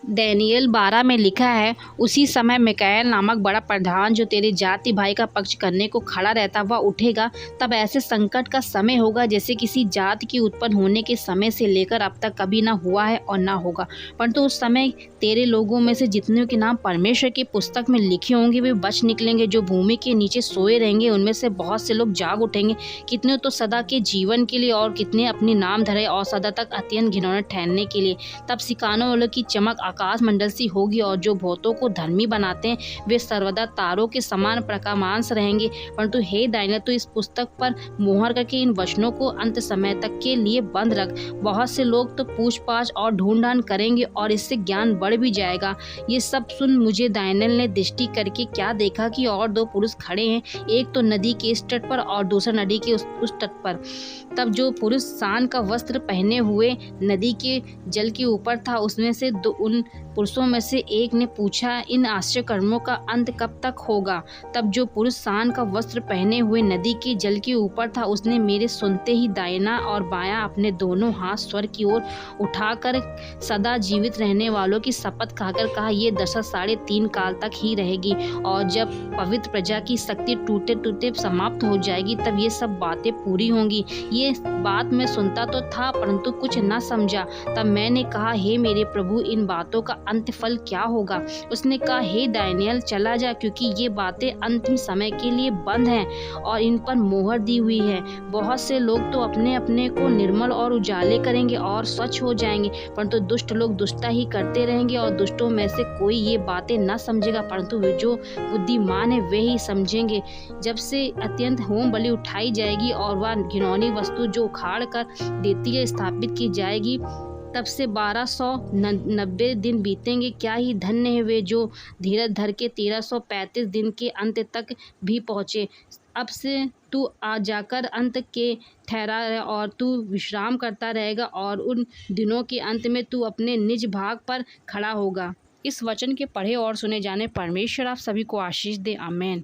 दानियेल 12 में लिखा है, उसी समय मीकाएल नामक बड़ा प्रधान जो तेरे जाति भाई का पक्ष करने को खड़ा रहता वह उठेगा। तब ऐसे संकट का समय होगा जैसे किसी जाति के उत्पन्न होने के समय से लेकर अब तक कभी ना हुआ है और ना होगा। परंतु उस समय तेरे लोगों में से जितनों के नाम परमेश्वर की पुस्तक में लिखे होंगे वे बच निकलेंगे। जो भूमि के नीचे सोए रहेंगे उनमें से बहुत से लोग जाग उठेंगे, कितने तो सदा के जीवन के लिए और कितने अपनी नाम धरे और सदा तक अत्यंत घिनौने ठहरने के लिए। तब सिकानों वालों की चमक आकाश मंडल सी होगी और जो भूतों को धर्मी बनाते हैं वे सर्वदा तारों के समान प्रकाशमान रहेंगे। परंतु हे दानियेल, तू इस पुस्तक पर मोहर करके इन वचनों को अंत समय तक के लिए बंद रख। बहुत से लोग तो पूछ-पाछ और ढूंढ-ढांड करेंगे और इससे ज्ञान बढ़ भी जाएगा। ये सब सुन मुझे दानियेल ने दृष्टि करके क्या देखा कि और दो पुरुष खड़े हैं, एक तो नदी के इस तट पर और दूसरा नदी के उस तट पर। तब जो पुरुष सान का वस्त्र पहने हुए नदी के जल के ऊपर था उसमें से उन पुरुषों में से एक ने पूछा, इन आश्चर्य कर्मों का अंत कब तक होगा? तब जो पुरुष सान का वस्त्र पहने हुए नदी के जल के ऊपर था उसने मेरे सुनते ही दाहिना और बायां अपने दोनों हाथ स्वर्ग की ओर उठाकर सदा जीवित रहने वालों की शपथ खाकर कहा, ये दशा 3.5 काल तक ही रहेगी और जब पवित्र प्रजा की शक्ति टूटे टूटे समाप्त हो जाएगी तब ये सब बातें पूरी होंगी। ये बात मैं सुनता तो था परंतु कुछ न समझा। तब मैंने कहा, हे मेरे प्रभु, इन बातों का अंत फल क्या होगा? उसने कहा, हे दानियेल, चला जा, क्योंकि ये बातें अंतिम समय के लिए बंद हैं और इन पर मोहर दी हुई है। बहुत से लोग तो अपने अपने को निर्मल और उजाले करेंगे और स्वच्छ हो जाएंगे, परंतु दुष्ट लोग दुष्टता ही करते रहेंगे और दुष्टों में से कोई ये बातें न समझेगा, परंतु वे जो बुद्धिमान है वे ही समझेंगे। जब से अत्यंत होम बलि उठाई जाएगी और वह घिनौनी वस्तु जो उखाड़ कर देती है स्थापित की जाएगी, तब से 1290 दिन बीतेंगे। क्या ही धन्य है वे जो धीरज धर के 1335 दिन के अंत तक भी पहुँचे। अब से तू आ जाकर अंत के ठहरा है और तू विश्राम करता रहेगा और उन दिनों के अंत में तू अपने निज भाग पर खड़ा होगा। इस वचन के पढ़े और सुने जाने परमेश्वर आप सभी को आशीष दे। आमीन।